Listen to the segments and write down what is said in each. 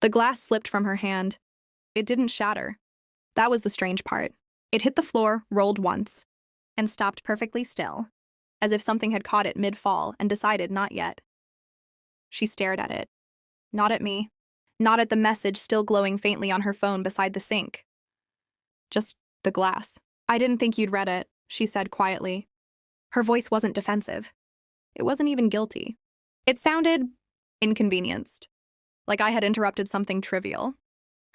The glass slipped from her hand. It didn't shatter. That was the strange part. It hit the floor, rolled once, and stopped perfectly still, as if something had caught it mid-fall and decided not yet. She stared at it. Not at me. Not at the message still glowing faintly on her phone beside the sink. Just the glass. "I didn't think you'd read it," she said quietly. Her voice wasn't defensive. It wasn't even guilty. It sounded inconvenienced, like I had interrupted something trivial.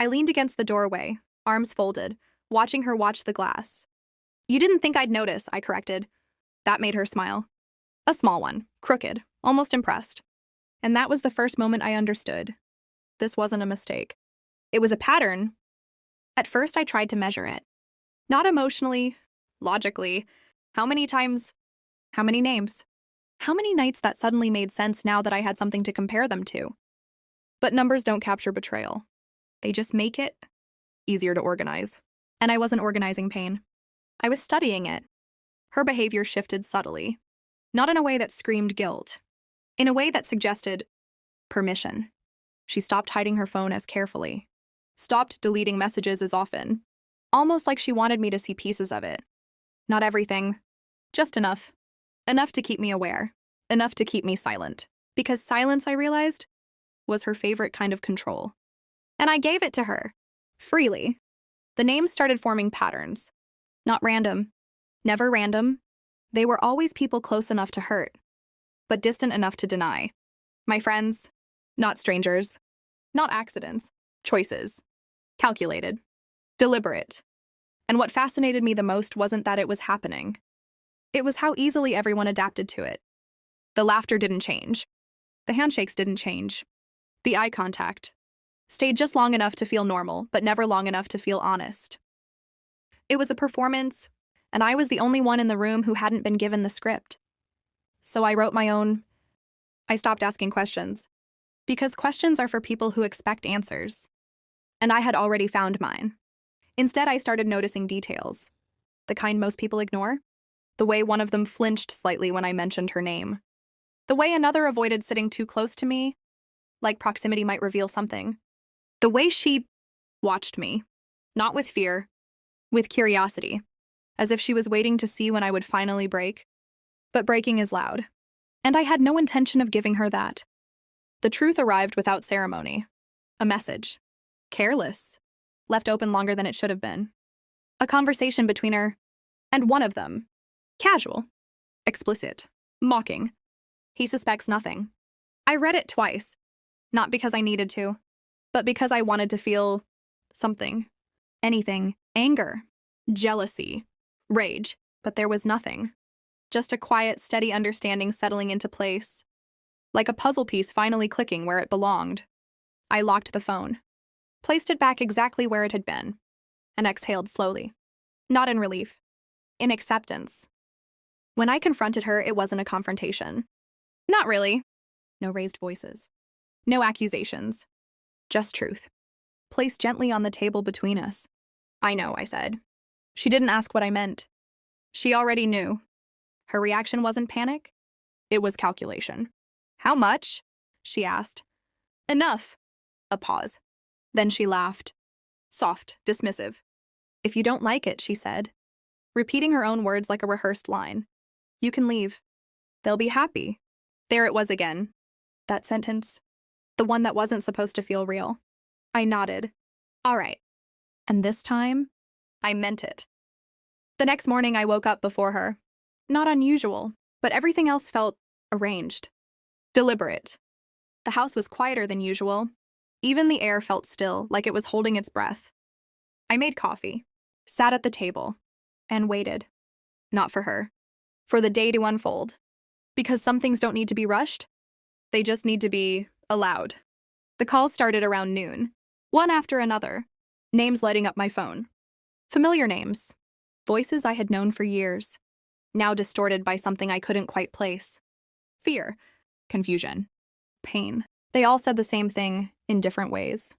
I leaned against the doorway, arms folded, watching her watch the glass. "You didn't think I'd notice," I corrected. That made her smile. A small one, crooked, almost impressed. And that was the first moment I understood. This wasn't a mistake. It was a pattern. At first, I tried to measure it. Not emotionally, logically. How many times? How many names? How many nights that suddenly made sense now that I had something to compare them to? But numbers don't capture betrayal. They just make it easier to organize. And I wasn't organizing pain. I was studying it. Her behavior shifted subtly. Not in a way that screamed guilt. In a way that suggested permission. She stopped hiding her phone as carefully. Stopped deleting messages as often. Almost like she wanted me to see pieces of it. Not everything. Just enough. Enough to keep me aware. Enough to keep me silent. Because silence, I realized, was her favorite kind of control. And I gave it to her. Freely. The names started forming patterns. Not random. Never random. They were always people close enough to hurt, but distant enough to deny. My friends. Not strangers. Not accidents. Choices. Calculated. Deliberate. And what fascinated me the most wasn't that it was happening. It was how easily everyone adapted to it. The laughter didn't change. The handshakes didn't change. The eye contact stayed just long enough to feel normal, but never long enough to feel honest. It was a performance, and I was the only one in the room who hadn't been given the script. So I wrote my own. I stopped asking questions. Because questions are for people who expect answers. And I had already found mine. Instead, I started noticing details. The kind most people ignore. The way one of them flinched slightly when I mentioned her name. The way another avoided sitting too close to me, like proximity might reveal something. The way she watched me, not with fear, with curiosity, as if she was waiting to see when I would finally break. But breaking is loud. And I had no intention of giving her that. The truth arrived without ceremony. A message. Careless. Left open longer than it should have been. A conversation between her and one of them. Casual. Explicit. Mocking. He suspects nothing. I read it twice. Not because I needed to, but because I wanted to feel something. Anything. Anger. Jealousy. Rage. But there was nothing. Just a quiet, steady understanding settling into place. Like a puzzle piece finally clicking where it belonged. I locked the phone. Placed it back exactly where it had been. And exhaled slowly. Not in relief. In acceptance. When I confronted her, it wasn't a confrontation. Not really. No raised voices. No accusations. Just truth. Placed gently on the table between us. "I know," I said. She didn't ask what I meant. She already knew. Her reaction wasn't panic. It was calculation. "How much?" she asked. "Enough." A pause. Then she laughed. Soft, dismissive. "If you don't like it," she said, repeating her own words like a rehearsed line, "you can leave. They'll be happy." There it was again. That sentence. The one that wasn't supposed to feel real. I nodded. All right. And this time, I meant it. The next morning, I woke up before her. Not unusual, but everything else felt arranged. Deliberate. The house was quieter than usual. Even the air felt still, like it was holding its breath. I made coffee, sat at the table, and waited. Not for her. For the day to unfold. Because some things don't need to be rushed. They just need to be allowed. The calls started around noon, one after another. Names lighting up my phone. Familiar names. Voices I had known for years. Now distorted by something I couldn't quite place. Fear. Confusion. Pain. They all said the same thing in different ways.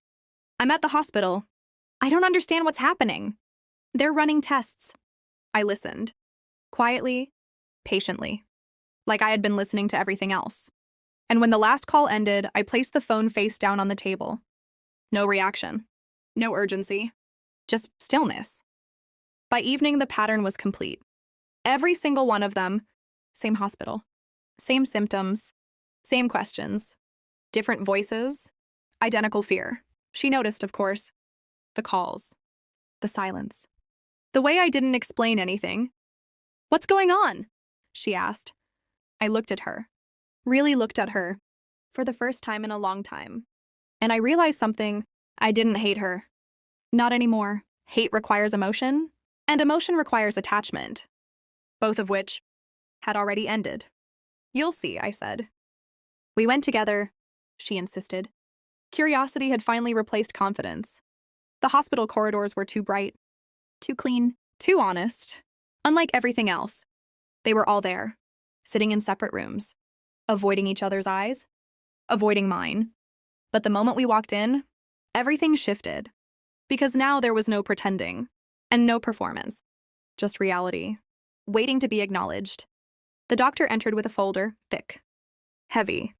"I'm at the hospital. I don't understand what's happening. They're running tests." I listened. Quietly, patiently. Like I had been listening to everything else. And when the last call ended, I placed the phone face down on the table. No reaction. No urgency. Just stillness. By evening, the pattern was complete. Every single one of them, same hospital, same symptoms, same questions, different voices, identical fear. She noticed, of course, the calls, the silence. The way I didn't explain anything. "What's going on?" she asked. I looked at her, really looked at her, for the first time in a long time. And I realized something. I didn't hate her. Not anymore. Hate requires emotion, and emotion requires attachment, both of which had already ended. "You'll see," I said. We went together, she insisted. Curiosity had finally replaced confidence. The hospital corridors were too bright, too clean, too honest. Unlike everything else, they were all there, sitting in separate rooms, avoiding each other's eyes, avoiding mine. But the moment we walked in, everything shifted, because now there was no pretending and no performance, just reality, waiting to be acknowledged. The doctor entered with a folder, thick, heavy,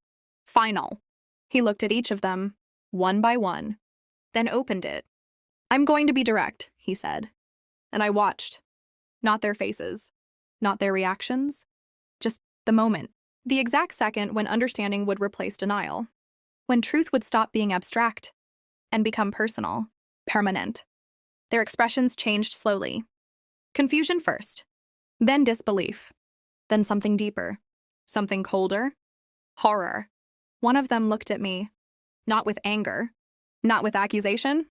final. He looked at each of them, one by one, then opened it. "I'm going to be direct," he said. And I watched. Not their faces, not their reactions, just the moment, the exact second when understanding would replace denial, when truth would stop being abstract and become personal, permanent. Their expressions changed slowly. Confusion first, then disbelief, then something deeper, something colder, horror. One of them looked at me, not with anger, not with accusation,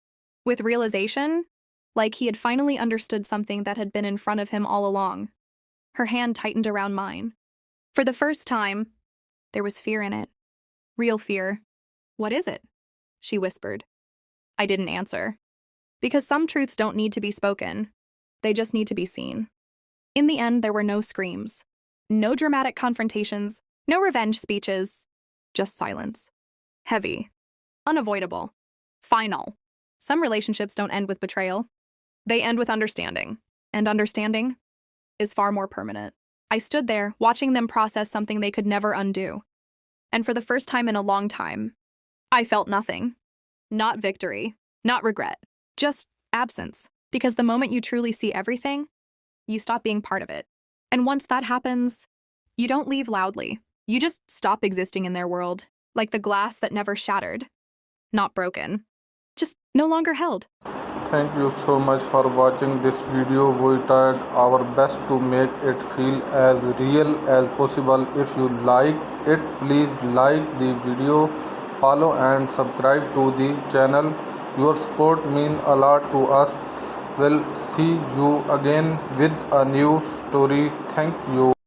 with realization, like he had finally understood something that had been in front of him all along. Her hand tightened around mine. For the first time, there was fear in it. Real fear. "What is it?" she whispered. I didn't answer. Because some truths don't need to be spoken. They just need to be seen. In the end, there were no screams, no dramatic confrontations, no revenge speeches, just silence. Heavy. Unavoidable. Final. Some relationships don't end with betrayal. They end with understanding. And understanding is far more permanent. I stood there, watching them process something they could never undo. And for the first time in a long time, I felt nothing. Not victory, not regret, just absence. Because the moment you truly see everything, you stop being part of it. And once that happens, you don't leave loudly. You just stop existing in their world, like the glass that never shattered. Not broken, just no longer held. Thank you so much for watching this video. We tried our best to make it feel as real as possible. If you like it, please like the video, follow and subscribe to the channel. Your support means a lot to us. We'll see you again with a new story. Thank you.